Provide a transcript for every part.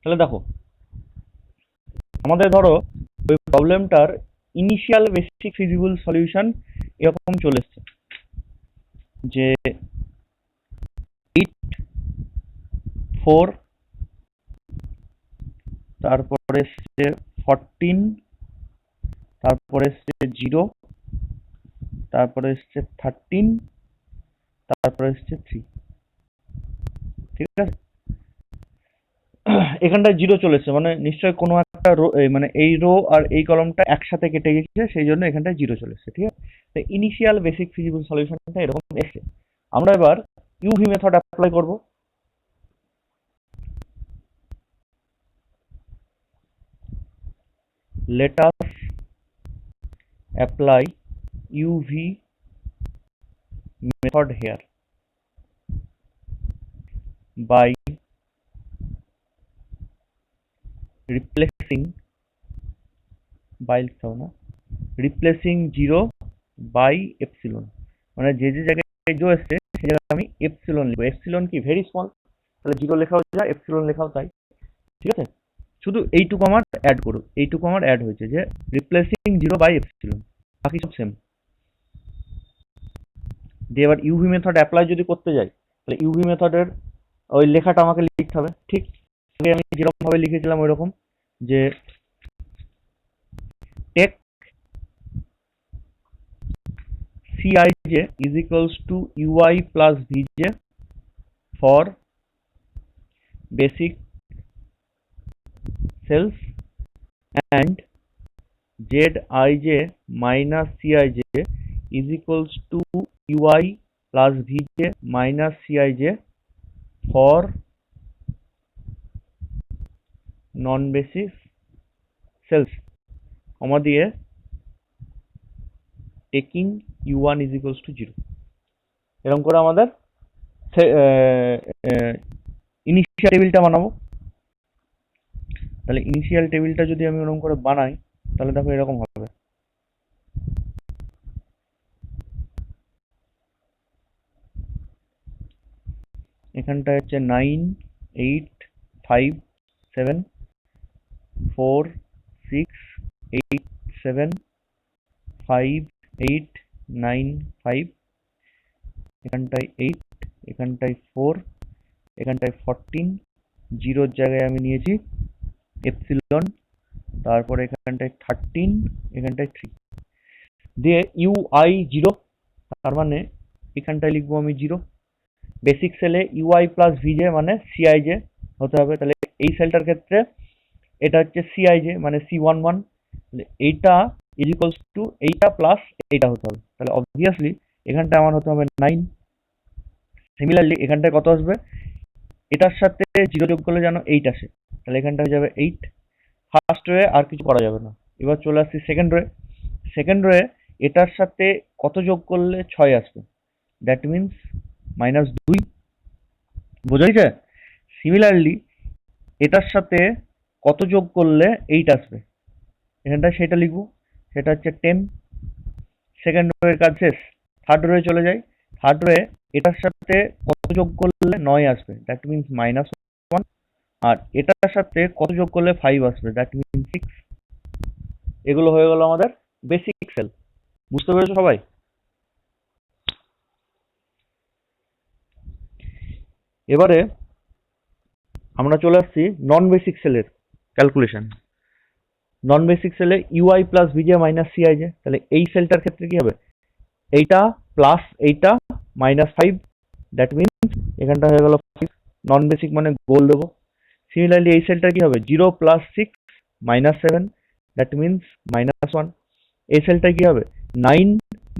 তাহলে দেখো, আমাদের ধরো ওই প্রবলেমটার ইনিশিয়াল বেসিক ফিজিবল সলিউশন এরকম চলে এসছে যে 8, 4, তারপরে এসছে 14, তারপরে এসছে 0, তারপরে এসছে 13, তারপরে এসছে 3। ঠিক আছে, এখানটায় 0 চলে এসছে, মানে নিশ্চয়ই কোনো একটা রো, মানে এই রো আর এই কলমটা একসাথে কেটে গেছে, সেই জন্য এখানটায় 0 চলে এসছে। ঠিক আছে, তো ইনিশিয়াল বেসিক ফিজিবল সলিউশনটা এরকম এসছে। আমরা এবার ইউভি মেথড অ্যাপ্লাই করব। let us apply UV method here by replacing replacing 0 by epsilon, মানে যে যে জায়গায় জো এসছে সেই জায়গায় আমি এপসিলন লিখবো। এপসিলন কি ভেরি স্মল, তাহলে 0 লেখাও যায়, এপসিলন লেখাও তাই। ঠিক আছে, শুধু এইটুকু আমার অ্যাড করুক, এইটুকু আমার অ্যাড হয়েছে যে রিপ্লেসিং 0 বাই এপসিলন, বাকি সব সেম। দিয়ে এবার ইউভি মেথড অ্যাপ্লাই যদি করতে যাই, তাহলে ইউভি মেথডের ওই লেখাটা আমাকে লিখতে হবে। ঠিক আগে আমি যেরকম ভাবে লিখেছিলাম ওই রকম, যে take Cij is equals to ui plus vj for basic cells and zij minus cij is equals to ui plus vj minus cij for non basic cells, কমা দিয়ে taking u1 is equals to 0। এরকম করে আমাদের initial টেবিলটা বানাবো। তাহলে initial টেবিলটা যদি আমি ওরকম করে বানাই, তাহলে দেখো এরকম হবে। এখানটা হচ্ছে 9, 8, 5, 7, 4, 6, 8, 7, 5, 8, 9, 5, এখানটায় 8, এখানটায় 4, এখানটায় 14, 0 জায়গায় আমি নিয়েছি এপসিলন, তারপরে এখানটায় 13, এখানটায় 3, দিয়ে ইউআই 0, তার মানে এখানটায় লিখবো আমি 0। বেসিক সেলে ইউআই প্লাস ভিজে মানে সিআইজে হতে হবে। তাহলে এই সেলটার ক্ষেত্রে এটা হচ্ছে সিআইজে মানে C11, এইটা ইজ ইকুয়ালস টু এইটা প্লাস এইটা হতে হবে। তাহলে অবভিয়াসলি এখানটা আমার হতে হবে 9। সিমিলারলি এখানটায় কত আসবে, এটার সাথে 0 যোগ করলে যেন 8 আসে, তাহলে এখানটা হয়ে যাবে 8। ফার্স্ট রোয়ে আর কিছু করা যাবে না। এবার চলে আসছি সেকেন্ড রোয়ে। সেকেন্ড রোয়ে এটার সাথে কত যোগ করলে 6 আসবে, দ্যাট মিনস -2। বোঝা গেছে? সিমিলারলি এটার সাথে কত যোগ করলে 8 আসবে, এখানটা সেটা লিখবো, সেটা হচ্ছে 10। সেকেন্ড রোয়ের কাজ শেষ। থার্ড রোয়ে চলে যাই। থার্ড রোয়ে এটার সাথে কত যোগ করলে 9 আসবে, দ্যাট মিনস -1। আর এটার সাথে কত যোগ করলে 5 আসবে, দ্যাট মিনস 6। এগুলো হয়ে গেল আমাদের বেসিক সেল। বুঝতে পেরেছো সবাই? এবারে আমরা চলে আসছি নন বেসিক সেলের ক্যালকুলেশন। নন বেসিক সেলে ইউআই প্লাস ভিজে মাইনাস সিআইজে, তাহলে এই সেলটার ক্ষেত্রে কি হবে, এইটা প্লাস এইটা -5, দ্যাট মিনস এখানটা হয়ে গেল 5। নন বেসিক মানে গোল দেবো। সিমিলারলি এই সেলটা কি হবে, 0 প্লাস 6 -7, দ্যাট মিনস -1। এই সেলটা কি হবে, 9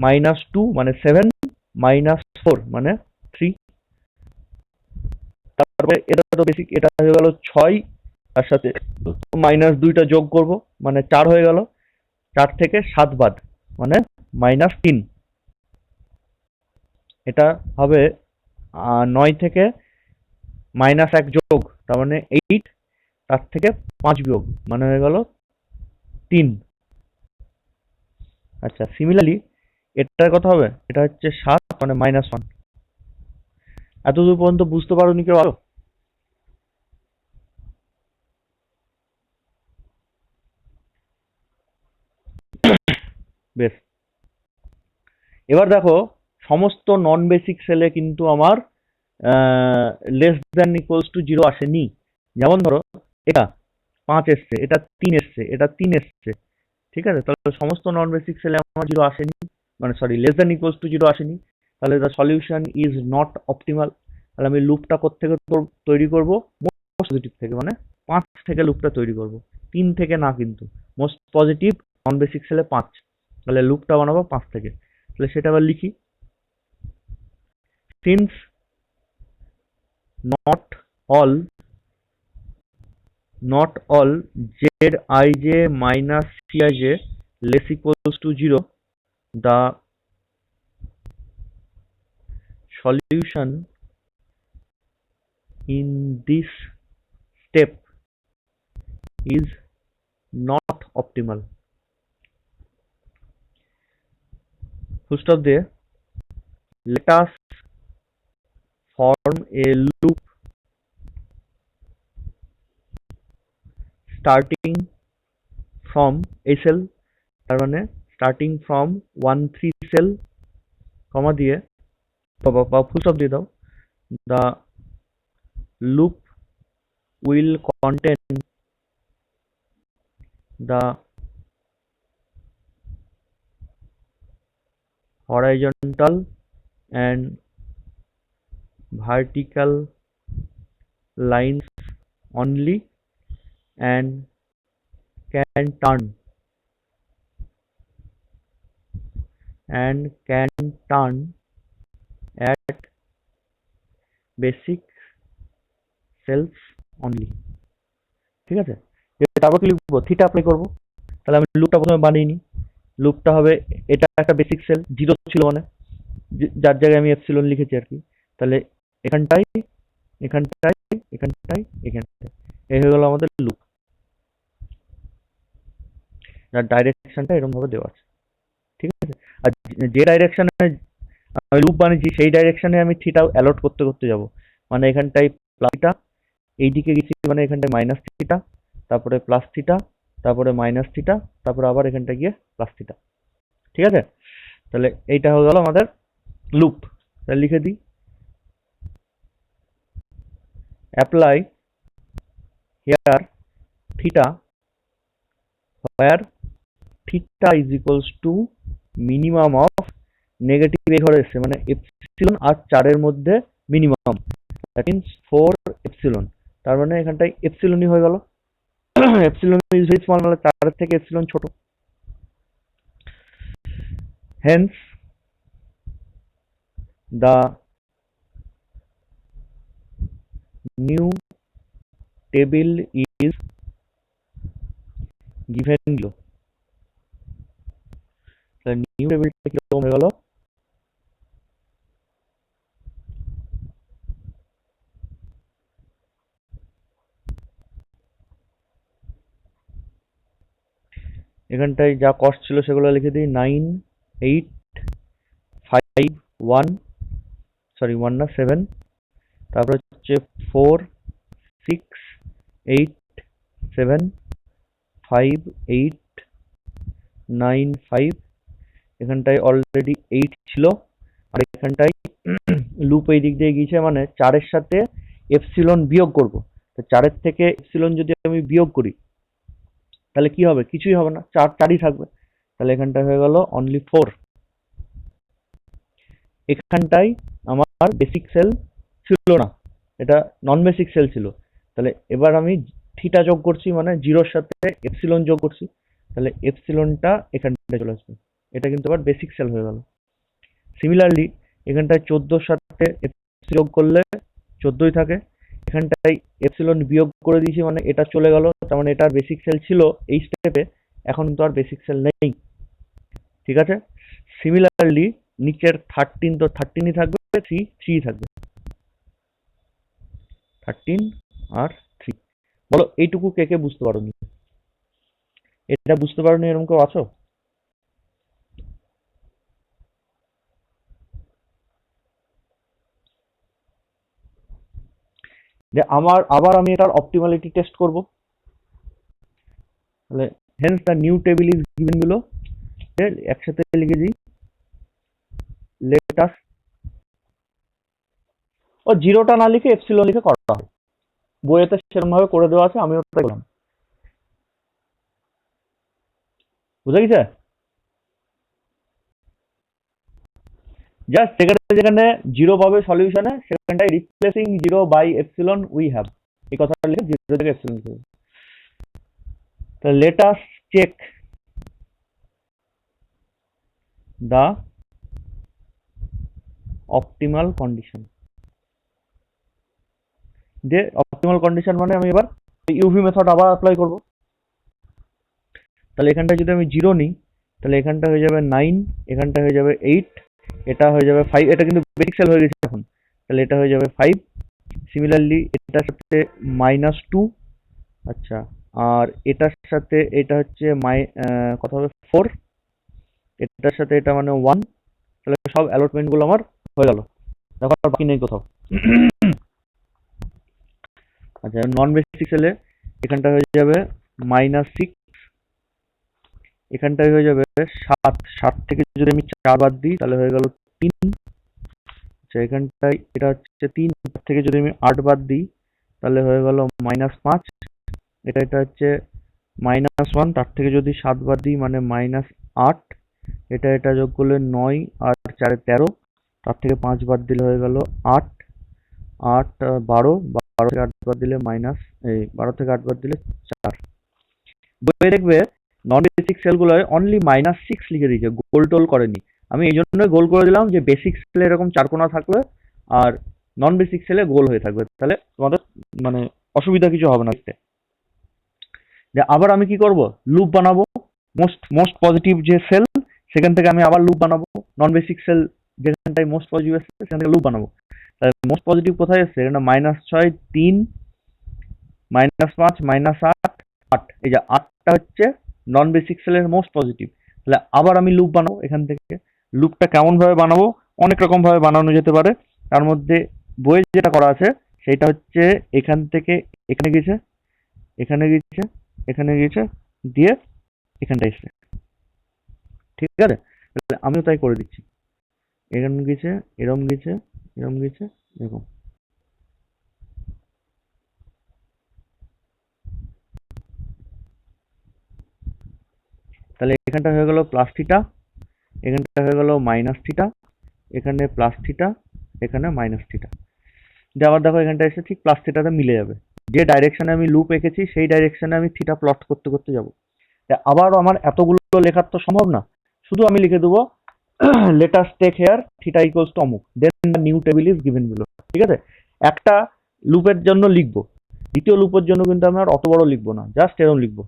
-2 মানে 7 -4 মানে 3। তারপরে এটা তো বেসিক, এটা হয়ে গেল 6, তার সাথে -2টা যোগ করব মানে 4 হয়ে গেল। 4 থেকে 7 বাদ মানে -3। এটা হবে 9 থেকে -1 যোগ, তার মানে 8, তার থেকে 5 বিয়োগ মানে হয়ে গেল 3। আচ্ছা, সিমিলারলি এটার কথা হবে, এটা হচ্ছে 7 মানে -1। এতদূর পর্যন্ত বুঝতে পারোনি কেউ আরো? বেশ, এবার দেখো সমস্ত নন বেসিক সেলে কিন্তু আমার less than equals to zero আসেনি। যেমন ধরো এটা 5 এসছে, এটা 3 এসছে, এটা 3 এসছে, ঠিক আছে? তাহলে সমস্ত নন বেসিক সেলে আমার জিরো আসেনি, মানে sorry less than equals to zero আসেনি। তাহলে the solution is not optimal. তাহলে আমি লুপটা কোত্থেকে তৈরি করব? মোস্ট পজিটিভ থেকে, মানে 5 থেকে লুপটা তৈরি করব, 3 থেকে না কিন্তু। মোস্ট পজিটিভ নন বেসিক সেলে 5, তাহলে লুপটা বানাবো 5 থেকে। তাহলে সেটা আবার লিখি, since not all zij minus cij less equals to 0, the solution in this step is not optimal. Full stop there. Let us form a loop starting from a cell, তার মানে starting from 1 3 cell, কমা দিয়ে বা full stop দিয়ে দাও। The loop will contain the horizontal and vertical lines only and can turn at basic cells only, ঠিক আছে? তারপর কি লিখবো? থিটা অ্যাপ্লাই করবো। তাহলে আমি লুপটা প্রথমে বানিয়ে নিই। লুপটা হবে, এটা একটা বেসিক সেল, জিরো ছিল মানে যার জায়গায় আমি এপসিলন লিখেছি আর কি। তাহলে এখানটাই, এখানটাই, এখানটাই, এখানটাই, এই হয়ে গেল আমাদের লুপ, যার ডাইরেকশনটা এরকম ভাবে দেওয়া আছে, ঠিক আছে? আর যে ডাইরেকশনে আমি লুপ বানিয়েছি সেই ডাইরেকশনে আমি থিটা অ্যালট করতে করতে যাব। মানে এখানটায় প্লাস থিটা, এইদিকে গেছি মানে এখানটায় মাইনাস থিটা, তারপরে প্লাস থিটা, তারপরে মাইনাস থিটা, তারপরে আবার এখানটা গিয়ে প্লাস থিটা, ঠিক আছে? তাহলে এইটা হয়ে গেল আমাদের লুপ। তাহলে লিখে দিই, apply here theta where theta is equals to minimum of negative এই ঘরে এসছে, মানে এপসিলন আর 4 এর মধ্যে মিনিমাম, দ্যাট মিন্স 4 এপসিলন। তার মানে এখানটায় এপসিলনই হয়ে গেল। এপসিলন ইজ ভেরি স্মল, মানে 4 এর থেকে এপসিলন ছোট। Hence the new table is given below. তাহলে নিউ টেবিলটা কিরকম হয়ে গেল? এখানটায় যা কস্ট ছিল সেগুলো লিখে দিই, 9 8 5 1, সরি 1 না 7, তারপর হচ্ছে 4 6 8 7 5 8 9 5, এখানটায় অলরেডি 8 ছিল, আর এখানটায় লুপ এই দিক দিয়ে গিয়েছে, মানে 4 এর সাথে এপসিলন বিয়োগ করব। তো 4 এর থেকে এপসিলন যদি আমি বিয়োগ করি তাহলে কি হবে? কিছুই হবে না, 4 4ই থাকবে। তাহলে এখানটায় হয়ে গেল অনলি 4। এখানটায় আমার বেসিক সেল ছিল না, এটা নন বেসিক সেল ছিল। তাহলে এবার আমি থিটা যোগ করছি, মানে জিরোর সাথে এপসিলন যোগ করছি, তাহলে এপসিলনটা এখানটায় চলে আসবে। এটা কিন্তু আবার বেসিক সেল হয়ে গেল। সিমিলারলি এখানটায় 14 সাথে এপসিলন যোগ করলে 14ই থাকে, এখানটায় এপসিলন বিয়োগ করে দিয়েছি মানে এটা চলে গেল, তার মানে এটার বেসিক সেল ছিল এই স্টেপে, এখন তো আর বেসিক সেল নেই, ঠিক আছে? সিমিলারলি নিচের 13 তো 13ই থাকবে, 3 3 থাকবে, 13 আর 3। বলো এইটুকু কে কে বুঝতে পারোনি? এটা বুঝতে পারোনি এরকম কেউ আছো? যে আবার আমি এটার অপটিমালিটি টেস্ট করব। তাহলে hence the new table is given below. একসাথে লিখে দিই লেট আস, ও জিরোটা না লিখে এপসিলন লিখে করা হয়, বইয়েতে সেরকম ভাবে করে দেওয়া আছে, আমিও তাই করলাম। বুঝা গেছে? জাস্ট যেখানে যেখানে জিরো পাবে সলিউশনে সেখানটায় replacing zero by epsilon we have, এই কথাটা লিখে জিরো থেকে এপসিলন লিখে দেবো। তো let us check the optimal condition, যে অপটিমাল কন্ডিশন মানে আমি এবার ইউভি মেথড আবার অ্যাপ্লাই করব। তাহলে এখানটা যদি আমি জিরো নিই তাহলে এখানটা হয়ে যাবে 9, এখানটা হয়ে যাবে 8, এটা হয়ে যাবে 5, এটা কিন্তু বেসিক সেল হয়ে গেছে এখন, তাহলে এটা হয়ে যাবে 5। সিমিলারলি এটার সাথে -2, আচ্ছা, আর এটার সাথে এটা হচ্ছে কত হবে 4, এটার সাথে এটা মানে 1, তাহলে সব অ্যালটমেন্ট গুলো আমার হয়ে গেল, দেখো আর বাকি নেই কোথাও। আচ্ছা, নন বেসিক সেলে এখানটা হয়ে যাবে -6, এখানটায় হয়ে যাবে 7, 7 থেকে যদি আমি 4 বাদ দিই তাহলে হয়ে গেল 3। আচ্ছা, এখানটায় এটা হচ্ছে 3 থেকে যদি আমি 8 বাদ দিই তাহলে হয়ে গেল -5, এটা হচ্ছে -1, তার থেকে যদি 7 বাদ দিই মানে -8, এটা যোগ করলে 9 আর 4 13, তার থেকে 5 বাদ দিলে হয়ে গেল 8, 8 12, 12 থেকে 8 বাদ দিলে 12 থেকে 8 বাদ দিলে 4। বইয়ে দেখবে নন বেসিক সেলগুলোয় অনলি -6 লিখে দিয়েছে, গোল টোল করেনি। আমি এই জন্যই গোল করে দিলাম যে বেসিক সেলে এরকম চারকোনা থাকবে আর নন বেসিক সেলে গোল হয়ে থাকবে, তাহলে তোমাদের মানে অসুবিধা কিছু হবে না দেখতে। যে আবার আমি কি করব, লুপ বানাবো, মোস্ট পজিটিভ যে সেল সেখান থেকে আমি আবার লুপ বানাবো, নন বেসিক সেল যেখানটায় মোস্ট পজিটিভ আসছে সেখান থেকে লুপ বানাবো। তাহলে মোস্ট পজিটিভ কোথায় আসছে, এখানে -6, 3, -5, -8, 8, এই যে 8টা হচ্ছে নন বেসিক সেলের মোস্ট পজিটিভ। তাহলে আবার আমি লুপ বানাবো, এখান থেকে লুপটা কেমন ভাবে বানাবো, অনেক রকম ভাবে বানানো যেতে পারে। তার মধ্যে বইয়ে যেটা করা আছে সেটা হচ্ছে এখান থেকে এখানে গেছে, এখানে গেছে, এখানে গেছে, দিয়ে এখানটা এসছে, ঠিক আছে? তাহলে আমিও তাই করে দিচ্ছি, এরম গেছে, এরম গেছে, এরম গেছে, এরকম। তাহলে এখানটা হয়ে গেল +θ, এখানটা হয়ে গেল -θ, এখানে +θ, এখানে -θ। দিয়ে আবার দেখো এখানটা এসে ঠিক +θ মিলে যাবে, যে ডাইরেকশনে আমি লুপ এঁকেছি সেই ডাইরেকশনে আমি থিটা প্লট করতে করতে যাব। আবারও আমার এতগুলো লেখার তো সম্ভব না, শুধু আমি লিখে দেবো let us take here theta equals to অমুক, then the new table is given below, ঠিক আছে? একটা লুপের জন্য লিখবো, দ্বিতীয় লুপের জন্য কিন্তু আমি আর অত বড় লিখবো না, জাস্ট এরকম লিখবো,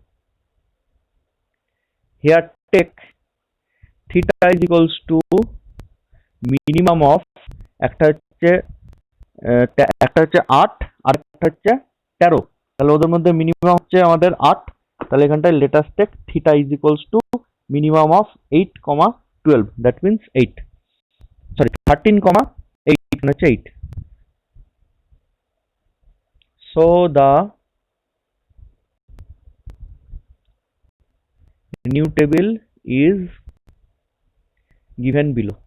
here take theta is equals to minimum of, একটা হচ্ছে 8 আর একটা হচ্ছে 13, তাহলে ওদের মধ্যে মিনিমাম হচ্ছে আমাদের 8, তাহলে এখানটায় let us take theta is equals to minimum of 8, 12, that means 8, sorry 13, 8, হচ্ছে 8. So the new table is given below.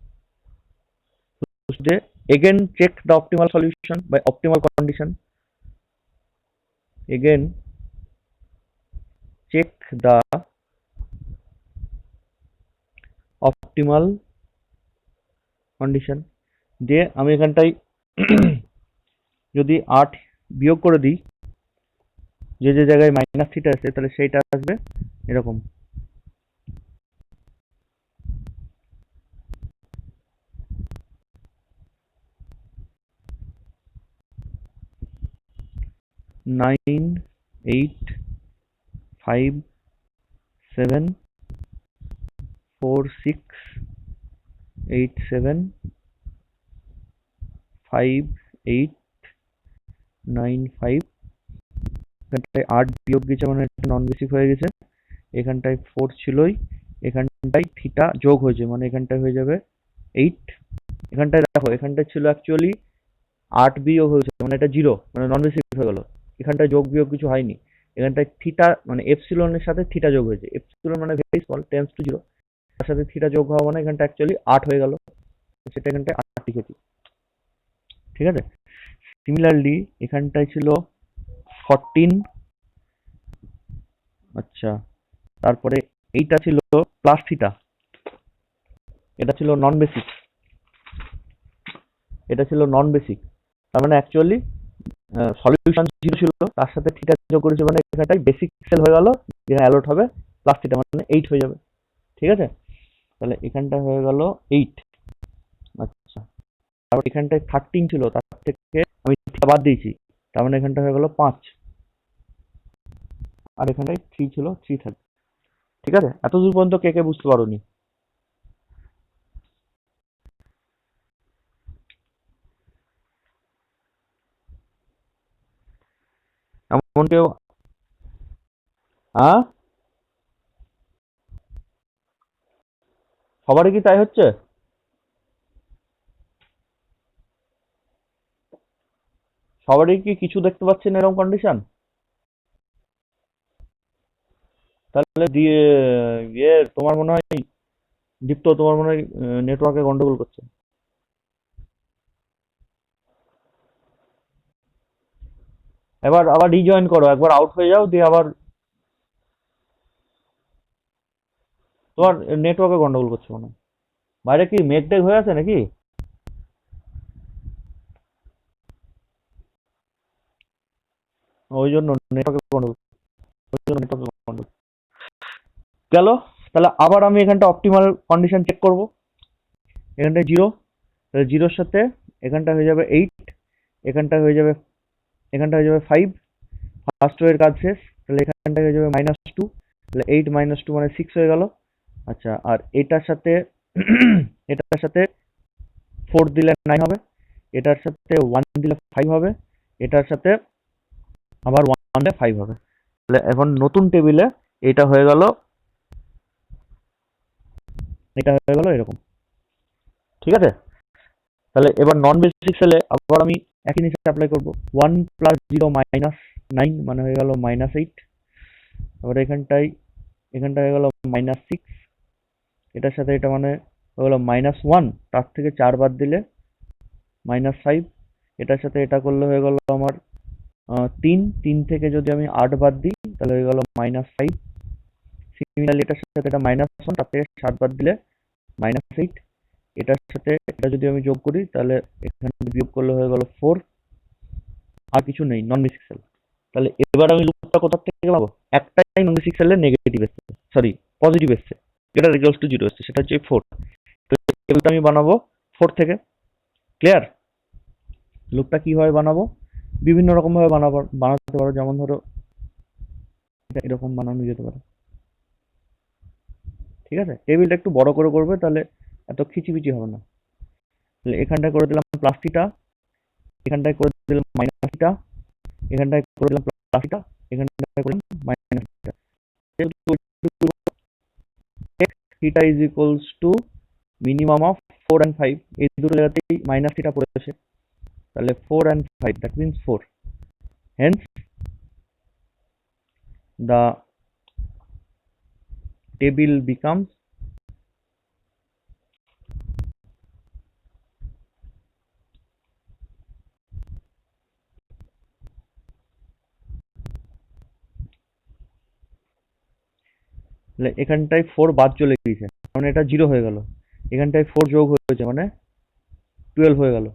Again check the optimal solution by optimal condition. Again check the optimal condition. যে আমি এখানটায় যদি 8 বিয়োগ করে দিই, যে যে জায়গায় -θ আছে তাহলে সেইটা আসবে এরকম, নাইন, 8, 5, 7, 4, 6, 8, 7, 5, 8, 9, 5, এখানটায় 8 বিয়োগ গেছে মানে এটা নন বেসিক হয়ে গেছে, এখানটায় 4 ছিলই, এখানটায় থিটা যোগ হয়েছে মানে এখানটায় হয়ে যাবে 8, এখানটায় দেখো এখানটায় ছিল অ্যাকচুয়ালি 8 বিয়োগ হয়েছে মানে এটা 0, মানে নন বেসিক হয়ে গেল, এখানটায় যোগ বিয়োগ কিছু হয়নি, এখানটায় থিটা মানে এপসিলনের সাথে থিটা যোগ হয়েছে, এপসিলন মানে ভেরি স্মল, টেন্ডস টু 0, তার সাথে থিটা যোগ হওয়া মানে এখানটা অ্যাকচুয়ালি 8 হয়ে গেল, সেটা এখানটায় 8 লিখেছি। ঠিক আছে, সিমিলারলি এখানটায় ছিল 14, আচ্ছা, তারপরে এইটা ছিল প্লাস থিটা, এটা ছিল নন বেসিক, এটা ছিল নন বেসিক, তার মানে অ্যাকচুয়ালি সলিউশন 0 ছিল, তার সাথে থিটা যোগ করেছে মানে এখানটায় বেসিক সেল হয়ে গেল, যেটা অ্যালোট হবে প্লাস থিটা মানে 8 হয়ে যাবে। ঠিক আছে, তাহলে এখানটা হয়ে গেল 8। আচ্ছা, তারপর এখানটায় 13 ছিল, তার থেকে আমি থিটা বাদ দিয়েছি, তার মানে এখানটা হয়ে গেল 5, আর এখানটায় 3 ছিল, 3 থাকবে। ঠিক আছে, এত দূর পর্যন্ত কে কে বুঝতে পারোনি? এমন কেউ? হ্যাঁ, সবারই কি তাই হচ্ছে? সবারই কি কিছু দেখতে পাচ্ছেন এরকম কন্ডিশন? তাহলে দিয়ে ইয়ে তোমার মনে হয়, দীপ্ত তোমার মনে হয় নেটওয়ার্কে গন্ডগোল করছে। এবার আবার রিজয়েন করো, একবার আউট হয়ে যাও, দিয়ে আবার তোমার নেটওয়ার্কে গন্ডগোল করছে মনে হয়। বাইরে কি মেঘ টেঘ হয়ে আছে নাকি? ওই জন্য নেটওয়ার্কে গন্ডগোল, ওই জন্য নেটওয়ার্কে গন্ডগোল গেল। তাহলে আবার আমি এখানটা অপটিমাল কন্ডিশন চেক করব। এখানটায় 0, তাহলে 0-র সাথে এখানটা হয়ে যাবে 8, এখানটা হয়ে যাবে, এখানটা হয়ে যাবে 5, ফার্স্ট রো এর কাজ শেষ। তাহলে এখানটা হয়ে যাবে -2, তাহলে 8 - 2 মানে 6 হয়ে গেল। আচ্ছা, আর এটার সাথে এটার সাথে 4 দিলে 9 হবে, এটার সাথে 1 দিলে 5 হবে, এটার সাথে আবার 1 দিলে 5 হবে। তাহলে এখন নতুন টেবিলে এটা হয়ে গেল, এটা হয়ে গেল এরকম। ঠিক আছে, তাহলে এবার নন বেসিক সেলে আবার আমি একই জিনিস অ্যাপ্লাই করব। 1 + 0 -9 মানে হয়ে গেল -8। আবার এখানটা হয়ে গেল -6, এটার সাথে এটা মানে হয়ে গেল -1, তার থেকে 4 বাদ দিলে -5, এটার সাথে এটা করলে হয়ে গেল আমার 3 থেকে যদি আমি 8 বাদ দিই তাহলে হয়ে গেল -5। সিমিলারলি এটার সাথে এটা -1, তার থেকে 7 বাদ দিলে -8, এটার সাথে এটা যদি আমি যোগ করি তাহলে এখানে বিয়োগ করলে হয়ে গেল 4, আর কিছু নেই, নন বেসিক সেল। তাহলে এবার আমি লুপটা কোথা থেকে পাবো? একটাই নন বেসিক সেলের নেগেটিভ এসছে, সরি পজিটিভ এসছে, যেটা ইকুয়ালস টু 0 এসছে, সেটা হচ্ছে 4। তো টেবিলটা আমি বানাবো 4 থেকে। ক্লিয়ার? লুপটা কিভাবে বানাবো? বিভিন্ন রকম ভাবে বানাতে পারো, যেমন ধরো এটা এরকম বানানো যেতে পারে। ঠিক আছে, টেবিলটা একটু বড় করে করবে, তাহলে এত খিচিবিচি হবে না। তাহলে এখানটায় করে দিলাম প্লাস থিটা, এখানটায় করে দিলাম মাইনাস থিটা, এখানটায় করে দিলাম প্লাস থিটা, এখানটায় করলাম minus theta. Theta is equals to minimum of 4 and 5, এই দুটো জায়গাতেই মাইনাস থিটা পড়েছে, তাহলে 4 and 5, that means 4. Hence the table becomes এখানটায় 4 বাদ চলে গিয়েছে, মানে এটা 0 হয়ে গেল। এখানটায় 4 যোগ হয়েছে মানে 12 হয়ে গেল।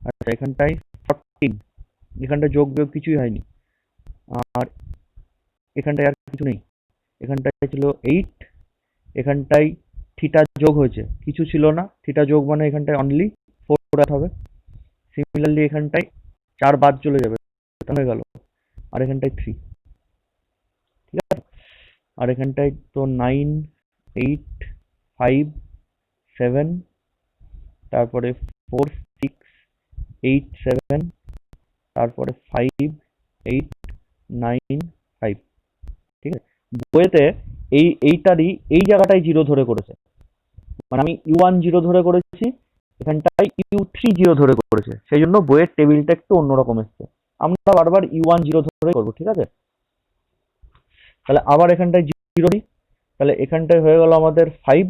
আচ্ছা, এখানটায় 14, এখানটায় যোগ বিয়োগ কিছুই হয়নি, আর এখানটায় আর কিছু নেই। এখানটায় ছিল 8, এখানটায় থিটা যোগ হয়েছে, কিছু ছিল না, থিটা যোগ মানে এখানটায় অনলি 4 হবে। সিমিলারলি এখানটায় 4 বাদ চলে যাবে, এটা হয়ে গেল, আর এখানটায় 3। ঠিক আছে, আর এখানটায় তো 9, 8, 5, 7, তারপরে 4, 6, 8, 7, তারপরে 5, 8, 9, 5। ঠিক আছে, বইয়েতে এইটারই এই জায়গাটায় 0 ধরে করেছে, মানে আমি U1 0 ধরে করেছি, এখানটায় U3 0 ধরে করেছে, সেই জন্য বইয়ের টেবিলটা একটু অন্যরকম এসছে। আমরা বারবার U1 0 ধরে করবো। ঠিক আছে, তাহলে আবার এখানটায় 0 দিই, তাহলে এখানটায় হয়ে গেল আমাদের 5,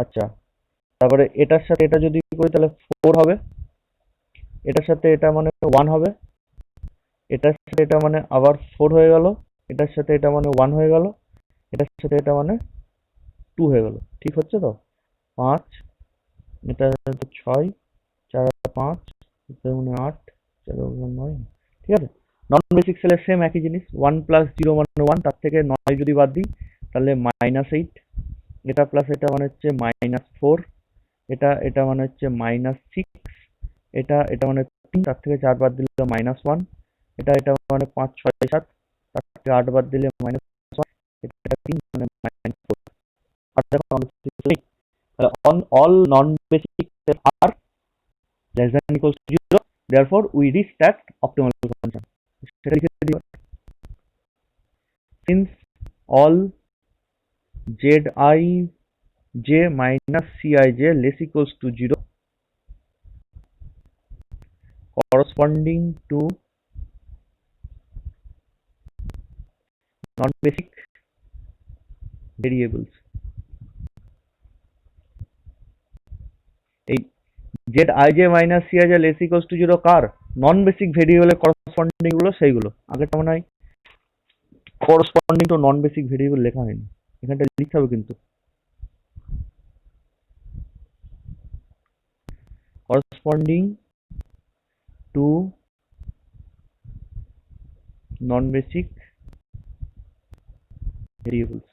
আচ্ছা, তারপরে এটার সাথে এটা যদি করি তাহলে 4 হবে, এটার সাথে এটা মানে 1 হবে, এটার সাথে এটা মানে আবার 4 হয়ে গেল, এটার সাথে এটা মানে 1 হয়ে গেল, এটার সাথে এটা মানে 2 হয়ে গেল। ঠিক হচ্ছে তো? 5, এটা 6, 4 5, এটা মানে 8, 4 9। ঠিক আছে? নন বেসিক সেলের সেম একই জিনিস, 1 প্লাস 0 মানে 1, তার থেকে 9 যদি বাদ দিই তাহলে -8, এটা প্লাস এটা মানে হচ্ছে -4, এটা মানে হচ্ছে -6, এটা মানে 3, তার থেকে 4 বাদ দিলে -1, এটা মানে 5 6 7, তার থেকে 8 বাদ দিলে -1, এটা 3 মানে -4। আর দেখো on all non-basic cells are less than equals to 0, therefore we reach that optimal function. সেটা লিখে দিও। Since all Zij minus Cij less equals to 0 corresponding to non-basic variables, এই Zij minus Cij less equals to 0 car? Non basic ভেরিয়েবলের corresponding গুলো সেইগুলো। আগেরটা মনে হয় করসপন্ডিং টু নন বেসিক ভেরিয়েবল লেখা হয়নি, এখানটা লিখতে হবে কিন্তু করসপন্ডিং টু নন বেসিক ভেরিয়েবলস।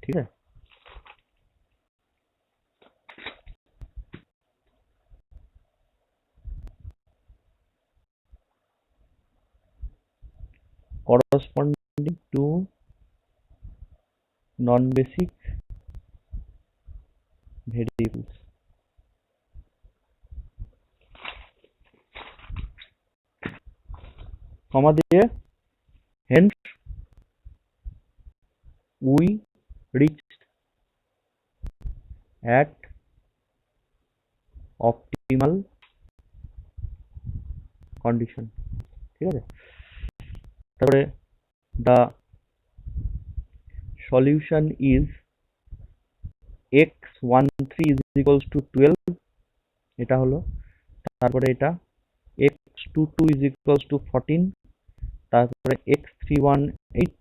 ঠিক আছে? corresponding to non-basic variables. comma দিয়ে hence we reached at optimal condition. ঠিক আছে? তারপরে the solution is x13 is equals to 12, এটা হলো। তারপরে এটা x22 is equals to 14, তারপরে x318,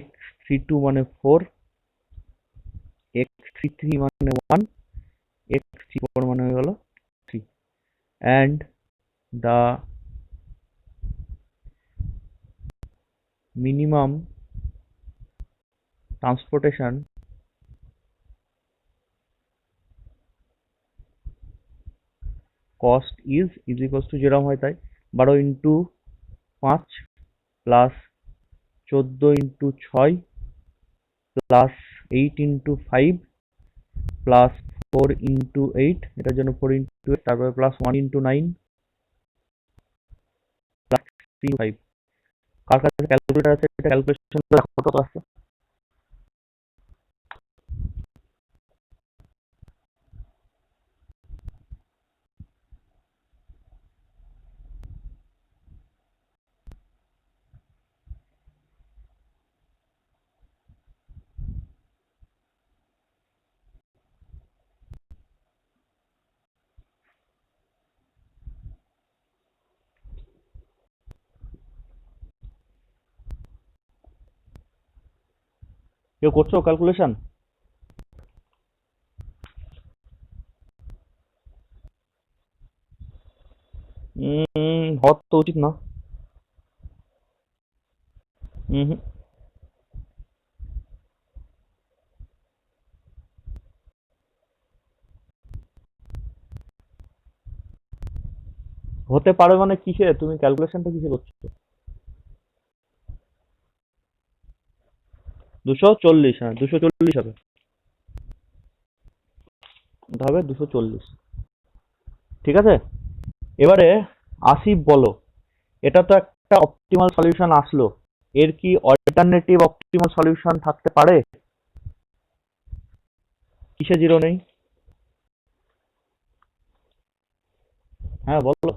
x32 মানে 4, x33 মানে 1, x34 মানে হয়ে গেল 3, and the minimum transportation cost is equals to যেরকম হয় তাই 12 into 5 plus 14 into 6 plus 8 into 5 plus 4 into 8, এটার জন্য 4 ইন্টু 8, তারপরে প্লাস 1 ইন্টু 9 প্লাস 3 5। কার কাছে ক্যালকুলেটর আছে এটা ক্যালকুলেশন দেখো কত আসছে। কেউ করছো ক্যালকুলেশন? হওয়ার তো উচিত না। হুম, হতে পারে মানে কিসে? তুমি ক্যালকুলেশনটা কিসে করছো? 240, হ্যাঁ 240 হবে, এটা হবে 240। ঠিক আছে? এবারে আসিফ বলো, এটা তো একটা অপটিমাল সলিউশন আসলো, এর কি অল্টারনেটিভ অপটিমাল সলিউশন থাকতে পারে? কিসে জিরো নেই? হ্যাঁ বলো।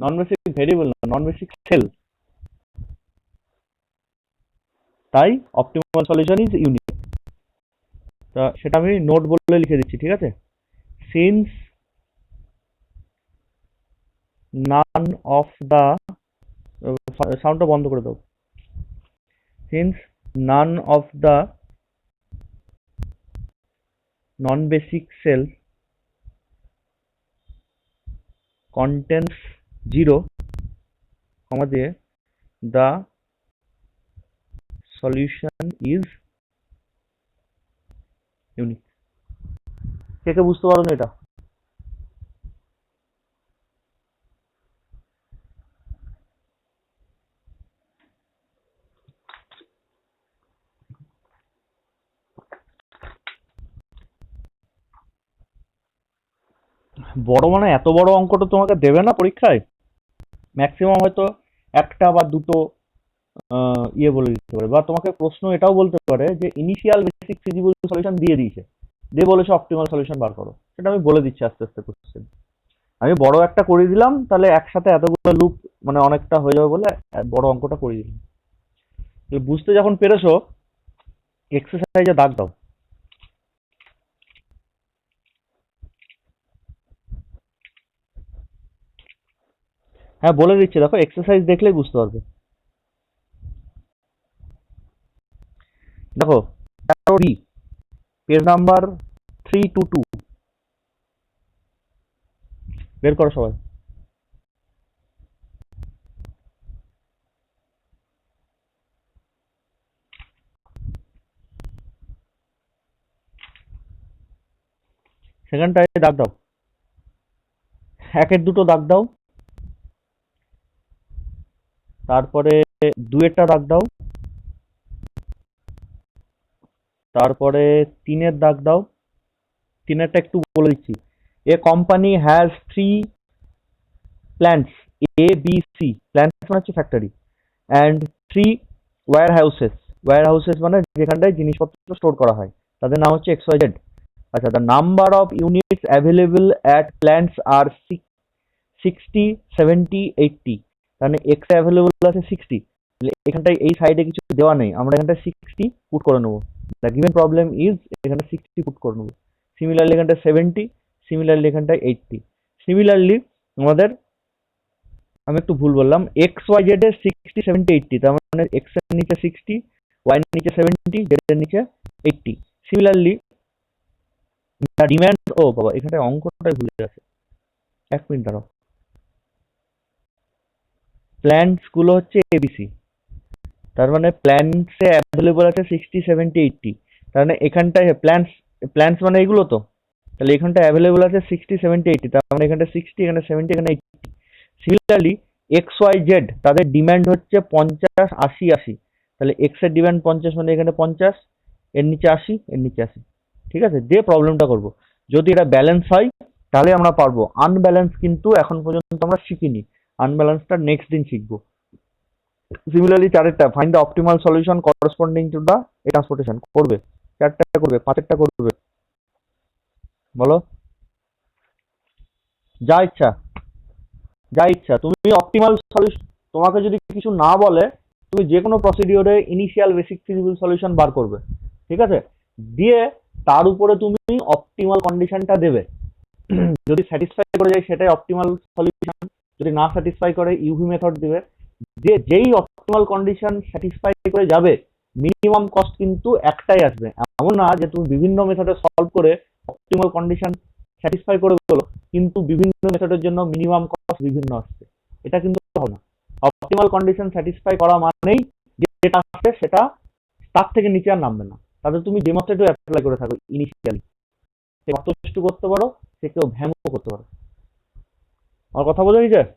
নন বেসিক ভেরিয়েবল না, নন বেসিক সেল, তাই অপটিমাল সলিউশন ইজ ইউনিক। তা সেটা আমি নোট বলে লিখে দিচ্ছি, ঠিক আছে? সিন্স নান অফ দা, সাউন্ডটা বন্ধ করে দাও, since none of the non basic cell contains 0, comma দিয়ে the solution is unique। কে কে বুঝতে পারো না এটা? বড় মানে এত বড় অঙ্কটা তোমাকে দেবে না পরীক্ষায়, ম্যাক্সিমাম হয়তো একটা বা দুটো ইয়ে বলে দিতে পারে, বা তোমাকে প্রশ্ন এটাও বলতে পারে যে ইনিশিয়াল বেসিক ফিজিবল সলিউশন দিয়ে দিয়েছে, দিয়ে বলেছে অপটিমাল সলিউশন বার করো। সেটা আমি বলে দিচ্ছি আস্তে আস্তে কোশ্চেন। আমি বড় একটা করে দিলাম, তাহলে একসাথে এতগুলো লুপ মানে অনেকটা হয়ে যাবে বলে বড় অঙ্কটা করে দিলাম। বুঝতে যখন পেরেছো, এক্সারসাইজে দাগ দাও। হ্যাঁ বলে দিচ্ছি, দেখো এক্সারসাইজ দেখলেই বুঝতে পারবে। দেখো ডি, পেজ নাম্বার 322, বের করো সবাই। সেখানটায় দাগ দাও, একের দুটো দাগ দাও, তারপরে দুয়েরটা দাগ দাও, তারপরে তিনের দাগ দাও। তিনেরটা একটু বলে দিচ্ছি, a company has 3 plants, A B C, plants মানে হচ্ছে factory, and 3 warehouses, warehouses মানে যেখানটায় জিনিসপত্র স্টোর করা হয়, তাদের নাম হচ্ছে XYZ। আচ্ছা, the number of units available at plants are 60, 70, 80। মানে এক্স অ্যাভেলেবল আছে 60, এখানটায় এই সাইডে কিছু দেওয়া নেই, আমরা এখানটায় 60 পুট করে নেবো। দ্য গিভেন প্রবলেম ইজ, এখানে 60 পুট করে নেবো। সিমিলারলি এখানটায় 70, সিমিলারলি এখানটায় 80। সিমিলারলি আমাদের, আমি একটু ভুল বললাম, এক্স ওয়াই জেড এর 60, 70, 80, তার মানে এক্স এর নিচে 60, ওয়াই এর নিচে 70, জেড এর নিচে 80। সিমিলারলি দ্য ডিমান্ড, ও বাবা এখানটায় অঙ্কটাই ভুলে গেছে, এক মিনিট দাঁড়াও। প্ল্যান্টস গুলো হচ্ছে এবিসি, তার মানে প্ল্যান্টসে অ্যাভেলেবল আছে 60, 70, 80। তার মানে এখানটায় প্ল্যান্টস, প্ল্যান্টস মানে এগুলো তো, তাহলে এখানটায় অ্যাভেলেবল আছে 60, 70, 80, তার মানে এখানটা 60, এখানে 70, এখানে 80। সিমিলারলি এক্স ওয়াই জেড, তাদের ডিমান্ড হচ্ছে 50, 80, 80। তাহলে এক্স এর ডিমান্ড 50 মানে এখানে 50, এর নিচে 80, এর নিচে 80। ঠিক আছে, দিয়ে প্রবলেমটা করব। যদি এটা ব্যালেন্স হয় তাহলে আমরা পারবো, আনব্যালেন্স কিন্তু এখন পর্যন্ত আমরা শিখিনি, আনব্যালেন্সটা নেক্সট দিন শিখবো। সিমিলারলি চারেরটা, find the optimal solution corresponding to the transportation, করবে চারটা করবে, পাঁচেরটা করবে, বলো যা ইচ্ছা, যা ইচ্ছা। তুমি অপটিমাল সলিউশন, তোমাকে যদি কিছু না বলে তুমি যে কোনো প্রসিডিওরে ইনিশিয়াল বেসিক ফিজিবল সলিউশন বার করবে, ঠিক আছে? দিয়ে তার উপরে তুমি অপটিমাল কন্ডিশনটা দেবে। যদি স্যাটিসফাই করে যায় সেটাই অপটিমাল সলিউশন, যদি না স্যাটিসফাই করে ইউভি মেথড দিবে। যে যেই অপটিমাল কন্ডিশন স্যাটিসফাই করে যাবে, মিনিমাম কস্ট কিন্তু একটাই আসবে। এমন না যে তুমি বিভিন্ন মেথডে সলভ করে অপটিমাল কন্ডিশন স্যাটিসফাই করে গেলো, কিন্তু বিভিন্ন মেথডের জন্য মিনিমাম কস্ট বিভিন্ন আসছে, এটা কিন্তু হবে না। অপটিমাল কন্ডিশন স্যাটিসফাই করা মানেই যেটা আসছে সেটা তার থেকে নিচে আর নামবে না। তাহলে তুমি যে মেথডে অ্যাপ্লাই করে থাকো ইনিশিয়ালি, সে অতষ্টু করতে পারো, সে কেউ ভ্যামও করতে পারো। আমার কথা বোঝা যায়?